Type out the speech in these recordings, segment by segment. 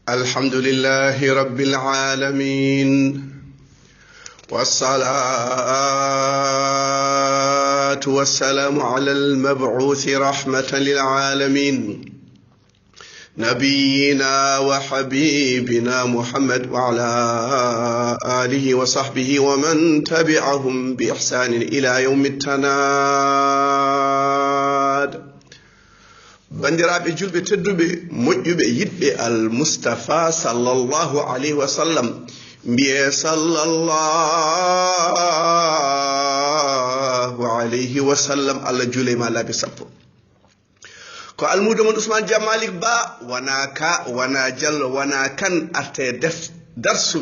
الحمد لله رب العالمين والصلاة والسلام على المبعوث رحمة للعالمين نبينا وحبيبنا محمد وعلى آله وصحبه ومن تبعهم بإحسان إلى يوم التناد. bandiraɓe julɓe tedduɓe moƴƴuɓe yiɗɓe almustafa sallallahu alayhi wa sallam mbiye sallallahu alayhi wa sallam allah juulema laabi sappo ko almudo mon Ousmane Dia Malick Ba wona ka wona diallo wona kan arte darsu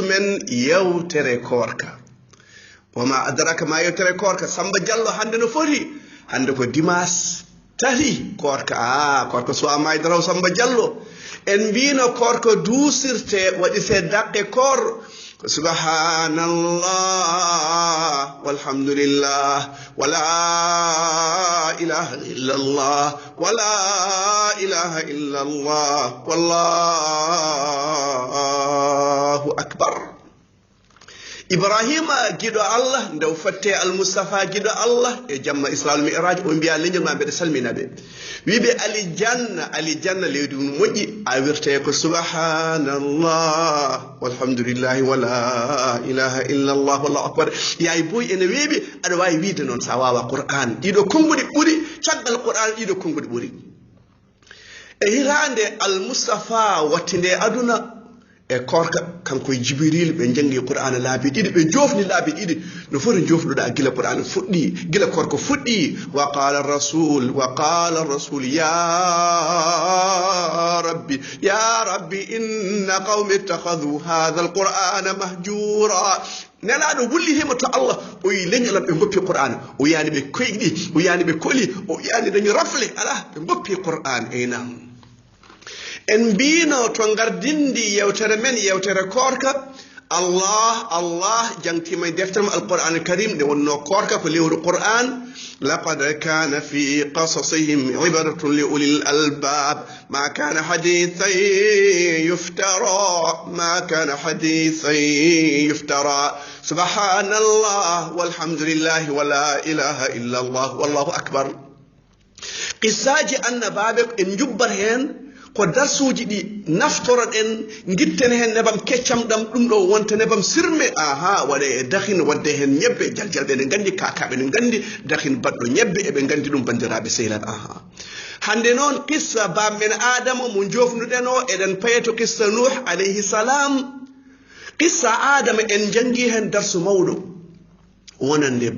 men yewtere korka wama adraka ma yewtere korka Samba Diallo hande no foti hande ko dimas tati korka suwa maydaraw Samba Diallo en mbino korka duusirte waɗite daqqe kor ko subhanallah walhamdulillah wala ilaha illallah wala ilaha illallah wallahu akbar. Ibrahima giɗo Allah ndew fatte almustafa giɗo Allah e jamma Isra Mi'raj o mbiya leñol ma mbeɗa salmina ɓe wiɓe alijanna leydi mum moƴƴi a wirte ko subhanallah walhamdulillahi wala ilaha illallah wallahu akbar. yayi boy ene weeɓi aɗa wawi wiide noon sa wawa Qur'an ɗiɗo konnguɗi ɓuuri caggal Qur'an ɗiɗo konnguɗi ɓuuri e hirande almustafa wattinde aduna e korka kanko e Jibril ɓe jangi Qur'ana laabi ɗiɗi ɓe jofni laabi ɗiɗi no foti jofnuɗa gila Qur'ana fuɗɗi gila korko fuɗɗi wa qala rasul ya rabbi inna qawmi ittakhadhu hadha alqur'ana mahjura. nelaɗo wullitima to Allah o yi leñolam ɓe goppi Qur'an o yani ɓe koyɗi o yani ɓe koli o yani dañi rafle ala ɓe goppi Qur'an enam en mbino to gardindi yewtere men yewtere korka Allah jangtima e deftere alquran alkarim nde wonno korka ko lewru Qur'an laqad kana fi qasasihim ibratun li ulil albab ma kana hadithan yuftara subhanallah walhamdulillah wala ilaha illa Allah wallahu akbar. qissaji annabaɓe en jubbat hen ko darsuji ɗi naftoron en gitten hen nebam keccam ɗam ɗum ɗo wonta nebam sirme waɗa e dahin wadde hen ñebbe jaljalɓe eɗen gandi kakaɓe eɗen gandi dahin baɗɗo ñebbe eɓe gandi ɗum bandiraɓe sehlan hande noon qissa bammen adama mo jofnuɗen o eɗen payeto qissa Nuh alayhi salam. qissa adama en jangi hen darsu mawɗo wonande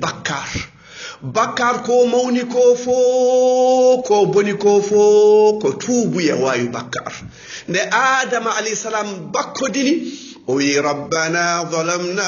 bakkar ko mawni ko fo ko boni ko fo ko tuubuya wawi bakkar nde adama alayhi salam bakkodini o wi rabbana zalamna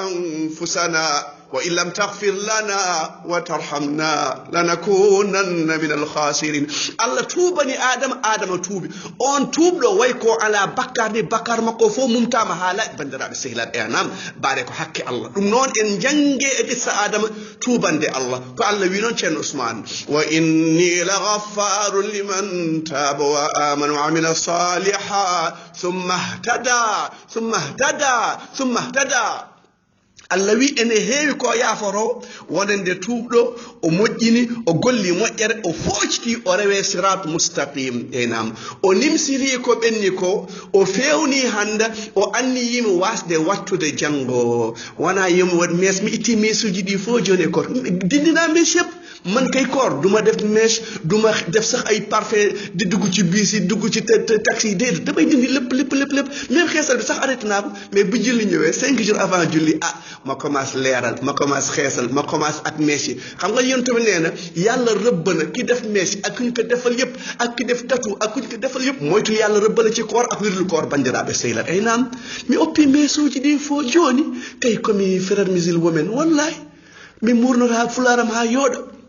anfusana wa in lam taghfir lana wa tarhamna lanakunanna min alkhasirin. Allah tuubani adama tuubi on tuubɗo way ko ala bakkar ni bakkar makko fo mumtama haala bandiraɓe sehlat enam baare ko hakke Allah ɗum noon en jange e qissa adama tuubande Allah ko Allah wi noon ceerno Ousmane wa inni laghaffarun liman taba wa amana wa amila salihan thumma ihtada. Allah wi ene heewi ko yaaforo wonande tuubɗo o moƴƴini o golli moƴƴere o foociti o rewe sirat mustaqim enam o nimsiri ko ɓenni ko o fewni handa o anni yimi wasde wattude janngo wona yimi waɗ mes mi itti mesuji ɗi fo joni e koto dindina mes yëpp man kay koor duma def mèche duma def sax ay parfait di dugg ci bus yi dugg ci taxi déedéet damay dindi lépp même xeesal bi sax arrêté naa ko mais bu julli ñëwee 5 jours avant julli ma commence leeral ma commence xeesal ma commence ak mèche yi xam nga yéen tamit nee na yàlla rëbb na ki def mèche ak kuñ ko defal yëpp ak ki def tatu ak kuñ ko defal yëpp moytu yàlla rëbb na ci koor ak wirlu koor bandiraɓe sehlat ay naam mi oppi mesuji ɗi fo joni kay komi frère musil women wallahi mi murnota fularam ha yooɗa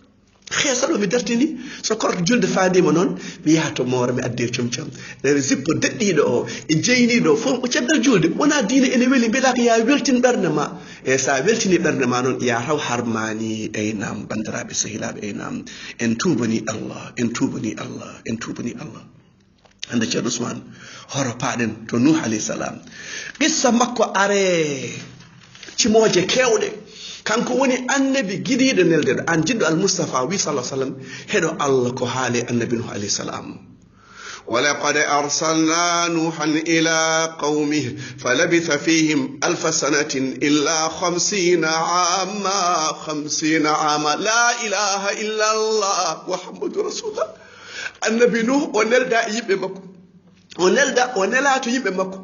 xeesal o mi dartini so korto julde faadima noon mi yaha to moora mi adde comcam nene zippo deɗɗiɗo o e jeyniɗo fof ko caggal julde wona diine ene weeli mbiɗa ko ya weltin ɓernde ma e sa weltini ɓernde ma noon ya taw harmani eynam bandiraɓe sehilaɓe eynam en tubani Allah ande ceerno Ousmane horo paaɗen to Nuh alayhi salam qissa makko are cimoje kewɗe kanko woni annabi gidiɗo neldeɗo an jiɗɗo al Mustafa wi sallallahu alaihi wasallam heɗo Allah ko haale annabi Nuh alayhi salam ولقد أرسلنا نوحا إلى قومه فلبث فيهم 1000 سنة إلا 50 عاما لا إله إلا الله محمد رسول الله النبي نوح ونلدا يبه مكو ونلاتو يبه مكو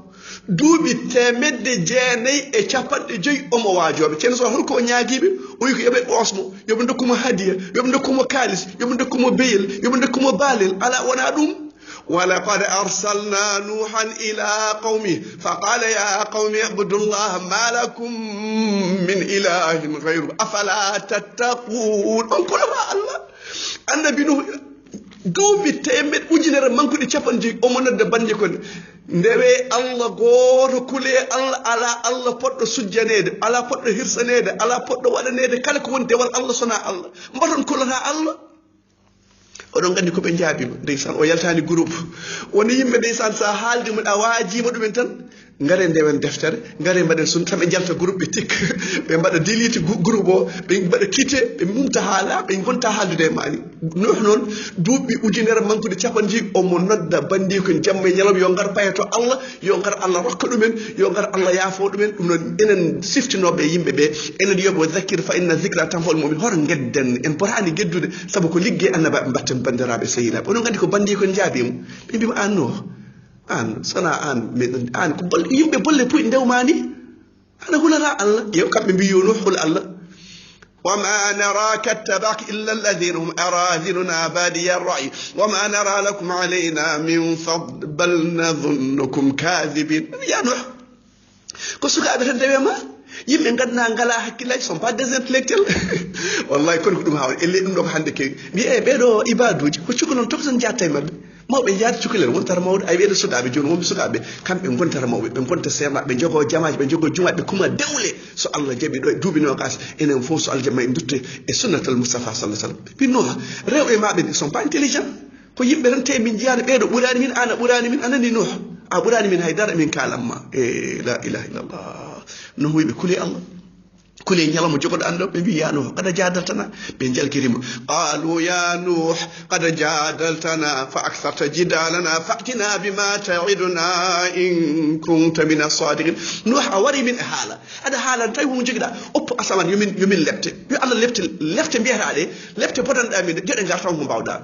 duuɓi temedde jeenayi e capanɗe joyi omo waajoɓe ceerno so holko o ñaagiɓe o wi ko yoɓe ɓoosmo yoɓe dokkumo hadiya yoɓe dokkumo kalis yoɓe dokkumo beyel yoɓe dokkumo baalel ala wona ɗum ولقد أرسلنا نوحا إلى قومه فقال يا قوم اعبدوا الله ما لكم من إله غيره أفلا تتقون أنكم الله النبي نوح duuɓi temed ujunere mankuɗe capanɗe omo nodda banje kon ndewe Allah goto kule Allah poɗɗo sujjanede ala poɗɗo hirsanede ala poɗɗo waɗanede kala ko woni dewal Allah sona Allah mbaton kulata Allah oɗon gandi ko ɓe jaabima ndeysan o yaltani groupe woni yimɓe ndeysan sa haaldi mo ɗa waajima ɗumen tan ngare ndewen deftere ngare mbaɗen sun tan ɓe jalta groupe ɓe tikka ɓe mbaɗa diliti groupe o ɓe mbaɗa quitté ɓe mumta haala ɓe gonta haaldude e mani Nuh noon duuɓi ujunere mankude capanɗe omo nodda bandi ko jamma e ñalawma yo ngar payato Allah yo ngar Allah rokka ɗumen yo ngar Allah yaafo ɗumen ɗum noon enen siftinoɓe yimɓe ɓe enen yoɓe wa dhakkir fa inna dhicra tanfa'ul mu'min hoto gedden en potani geddude saabu ko ligge annabaɓe mbatten bandiraɓe sehilaaɓe onon gandi ko bandi ko jaabimo ɓe mbima an Nuh an sona an an ko bolle yimɓe bolle puy ndewmani ana hulata Allah yo kamɓe mbi yo Nuh hul Allah وما نراك اتبعك إلا الذين هم أراذلنا بادي الرأي وما نرى لكم علينا من فضل بل نظنكم كاذبين يا نوح كسوك أبدا دوما yimɓe gadna ngala hakkillaji sont pas des intellectuels wallahi kono ko ɗum hawre elle ɗum ɗo ko hande kewi mbi e ɓeɗo ibaduji ko cukalon tokoton jatta e mabɓe mawɓe jaati cukalel wontara mawɗo ay ɓeɗo sukaɓe joni wonɓe sukaɓe kamɓe gontara mawɓe ɓe gonta sernaɓe ɓe jogo jamaji ɓe jogo jumaɗe ɓe kuma dewle so Allah jaaɓi ɗo e duuɓi nogas enen fof so Allah jaɓi ma en dutte e sunnatal Mustafa sallallahu alaihi wasallam pinnoha rewɓe maɓe ne sont pas intelligent ko yimɓe tan te min jiyani ɓeɗo ɓurani min an a ɓurani min anani Nuh a ɓurani min haydara min kalamma e la ilaha illallah no wiɓe kuli Allah kuli ñalawma jogoɗo anɗo ɓe mbi ya Nuh qad jadaltana ɓe jalkirimo qalu ya Nuh qad jadaltana fa aktharta jidalana fa'tina bima ta'iduna in kunta min as-sadiqin Nuh a wari min e haala aɗa haala tawi homo joguiɗa oppo asaman yomin lepte yo Allah lefte mbiyata ɗe lefte podanɗa min joɗe gartan ko mbawɗa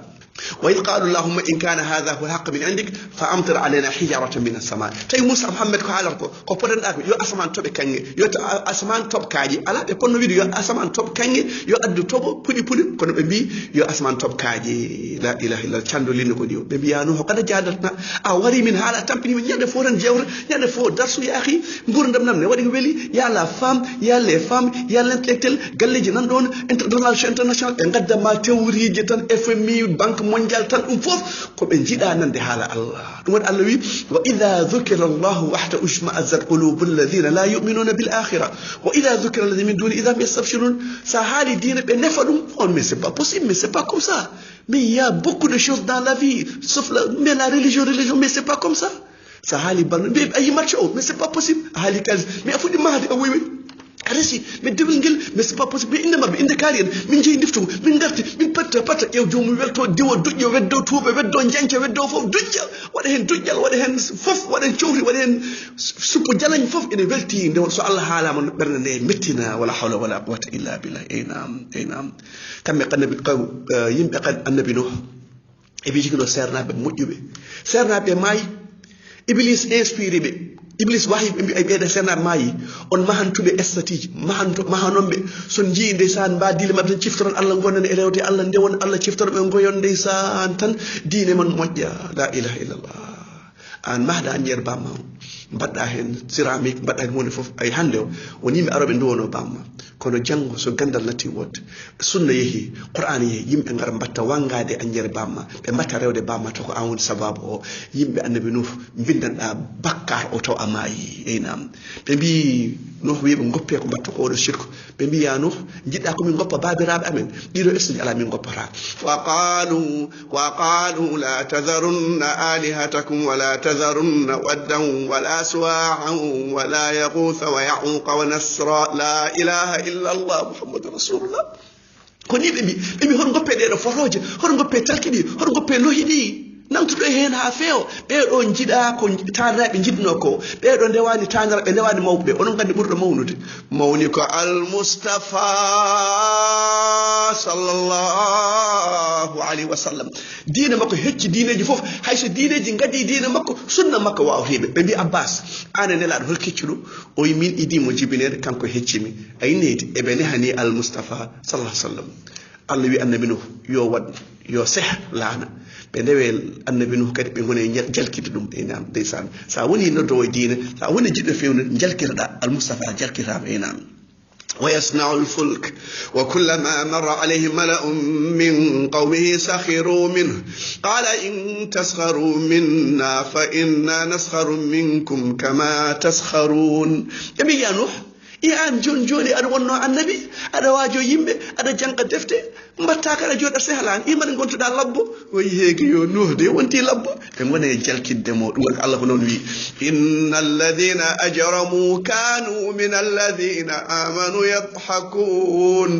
وإذ قالوا اللهم إن كان هذا هو الحق من عندك فأمطر علينا حجارة من السماء تي موسى محمد كو حالركو كو بدن اك يو اسمان توب كانغي يو اسمان توب كاجي الا be konno wiidi yo asman top kangi yo addu tobo pudi kono be bi yo asman top kaaji la ilaha illa chando linno ko diyo be biya no kada jadalna a wari min hala tampini min nyande foran jewre nyande fo darsu ya akhi ngurdam nam ne wadi weli ya la femme ya les femmes ya l'intellectuel galleji nan don international e gadda ma tewriji tan FMI banque mondial tan dum fof ko be jida nan de hala Allah dum wadi Allah wi wa idha dhukira Allah wahda ushma'azzat qulubul ladina la yu'minuna bil akhirah wa idha dhukira alladhina min duni idha yastabshirun sa hali dine be nefa dum on mais c'est pas possible mais c'est pas comme ça mais il y a beaucoup de choses dans la vie sauf mais la religion mais c'est pas comme ça sa hali ban be ay marcho mais c'est pas possible hali kal mais afudi mahdi oui aresi mais dewngel mais c'est pas possible inde mabbe inde kariyen min jeyi diftugo min garti min patta ew joomu welto diwo dujjo weddo tuube weddo janca weddo fof dujja wada hen dujjal wada hen fof wada hen cowri wada hen suppo jalañ fof ene welti nde so Allah haalama no berne ne mettina wala hawla wala quwwata illa billah aynam kambe qannabi yimbe qad annabi no e bi jigino sernabe mojjube sernabe may iblis inspiré be iblis wahi be ay beeda senar mayi on mahantube estati mahanombe son ji ndeysaan ba dile mabbe ciftoron Allah gonnen e rewde Allah nde won Allah ciftoron be goyon ndeysaan tan diine man mojja la ilaha illallah an mahda anjer bamma badda hen ceramique badda hen woni fof ay hande woni mi arobe ndowono bamma kono jango so gandal nati wot sunna yehi qur'an yehi yimbe ngar mbatta wangade anjere bamma be mbatta rewde bamma to ko awon sababu o yimbe annabi nuh bindanda bakkar o taw amayi enam be bi nuh wiibe ngoppe ko mbatta ko do shirku be bi ya nuh jidda ko min ngoppa babirabe amen dido esdi ala min ngoppata wa qalu la tadharunna alihatakum wa la tadharunna waddan wa la suwa'an wa la yaghutha wa ya'uqa wa nasra la ilaha illa Allah Muhammadur Rasulullah ko ni be hon goppe de do foroje hon goppe talkidi hon goppe lohidi namtudo hen ha feo be do jida ko tanrabe jidno ko be do ndewani tanrabe ndewani mawbe onon gandi burdo mawnude mawni ko al mustafa sallallahu alaihi wasallam diina makko hecci diineji fof hayso diineji ngadi diina makko sunna makko waawtibe be bi abbas ana ne laado hol keccudo o yimin idi mo jibinede kanko heccimi ay needi e be ne hani al mustafa sallallahu alaihi wasallam Allah wi annabi no yo wad yo seh laana be ndewel annabi nuh kadi be ngone jalkide dum enam deysan sa woni noddo e diina sa woni jiddo fewne jalkirda al mustafa jalkira enam ويصنع الفلك وكلما مر عليه ملأ من قومه سخروا منه قال إن تسخروا منا فإنا نسخر منكم كما تسخرون يبي يا نوح an joni ada wonno annabi ada wajo yimbe ada janka defte mbatta kala joda sehlan iman gontuda labbo way heegi yo no de wonti labbo be ngone jalkidde mo dum Allah ko non wi innal ladina ajramu kanu min alladhina amanu yadhhakun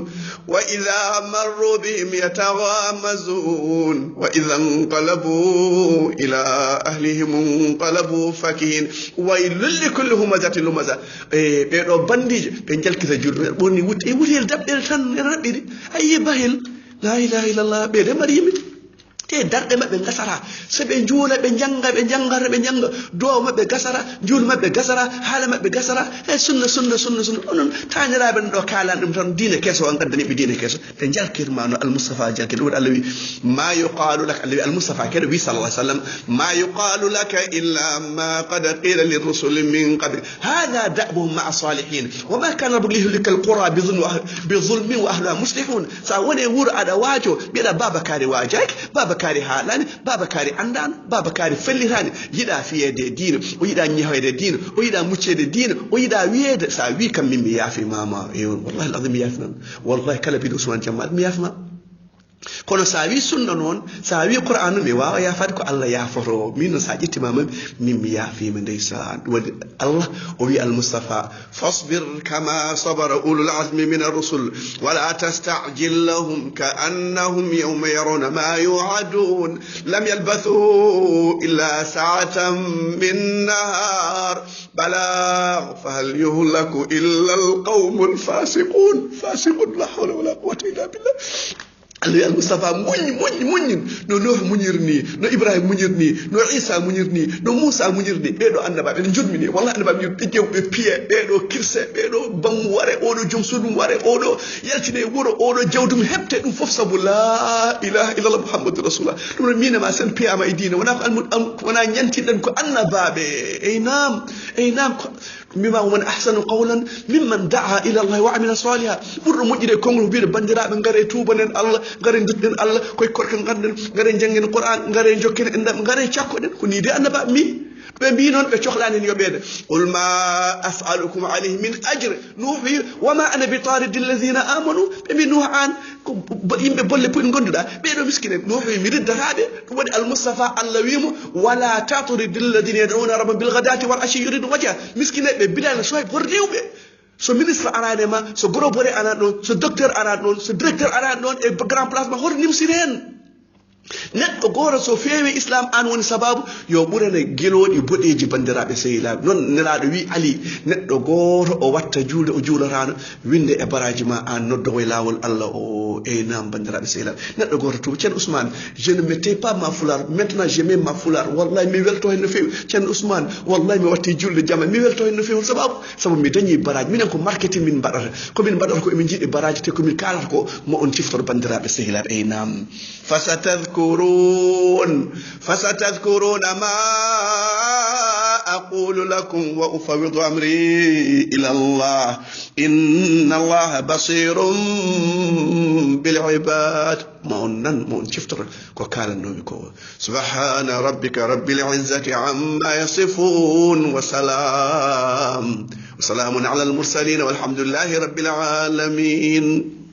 wa idha marru bihim yataghamazun wa idha inqalabu ila ahlihim inqalabu fakihin waylul likulli humazatin lumaza be do bandi be jalkita julbe bonni wuti wutel dabdel tan rabbidi ayi bahil la ilaha illallah be de marimi te darde mabbe gasara se be juula be janga do mabbe gasara juul mabbe gasara hala mabbe gasara e sunna onon tanirabe do kalan dum tan diine keso an gaddani be diine keso te jalkirma no al mustafa jalkir wad allawi ma yuqalu lak allawi al mustafa kadu wi sallallahu alaihi wasallam ma yuqalu lak illa ma qad qila lir rusul min qabl hada da'buhum ma'a salihin wa ma kana rabbuka lihlikal qura bi dhulmin wa ahliha muslihun sa woni wur ada wajo bida baba kare wajak baba kari halani baba kari andan baba kari fellitani yida fiyede diine o yida nyahede diine o yida muccede diine o yida wiede sa wi kam min mi yafi mama wallahi alazim yafna wallahi kala bi usman jamal mi yafna kono sa wi sunna non sa wi qur'an mi wa ya fat ko Allah ya foro min sa jitti mama min mi yafi min deysa wadi Allah o wi al mustafa fasbir kama sabara ulul azmi min ar-rusul wa la tasta'jil lahum ka'annahum yawma yarawna ma yu'adun lam yalbathu illa sa'atan min nahar balagh fahal yuhlaku illa al-qawmul fasiqun la hawla wa la quwwata illa billah Allah al-Mustafa muñin no Nuh muñirni no Ibrahim muñirni no Isa muñirni no Musa muñirni be do annaba be jodmini wallahi annaba mi be jew be piye be do kirse be do bam ware o do jom sudum ware o do yaltine wuro o do jawdum hebte dum fof sabu la ilaha illallah muhammadur rasulullah dum mina ma sen piyama e diina wana nyantidan ko annababe aynam mimma man ahsanu qawlan mimman da'a ila Allah wa amila salihan burdo mujjide kongol biide bandirabe ngare tubanen Allah ngare dudden Allah koy korka nganden ngare jangen Qur'an ngare jokken endam ngare ciakkoden ko ni de annaba mi be bi non be cohlani ni yobede qul ma as'alukum alayhi min ajr nuhi wa ma ana bi tarid alladhina amanu be bi nuhan ko yimbe bolle pun gonduda be do miskine nuhi mi riddataade dum wadi al mustafa allawimu wala tatrid alladhina yad'una rabbahum bil ghadati wal ashi yuridu wajha miskine be bidala soy por rewbe so ministre arade ma so goro bore ana don so docteur arade don so directeur arade don e grand place ma hor nimsiren neddo goro so feewi islam an woni sababu yo burane gelodi bodeji bandirabe seyla non nelaado wi ali neddo goro o watta julde o juularano winde e baraji ma an noddo way lawol Allah o e nam bandirabe seyla neddo goro to Cien Ousmane je ne mettais pas ma foulard maintenant je mets ma foulard wallahi mi welto hen no feewi Cien Ousmane wallahi mi watti julde jama mi welto hen no feewi sababu mi dañi baraji minen ko marketing min badata ko min badata ko emin jidi baraji te ko min kalata ko mo on tiftor bandirabe seyla e nam فستذكرون ما أقول لكم وأفوض أمري إلى الله إن الله بصير بالعباد. مون شفتر وكان النومكو. سبحان ربك رب العزة عما يصفون وسلام على المرسلين والحمد لله رب العالمين.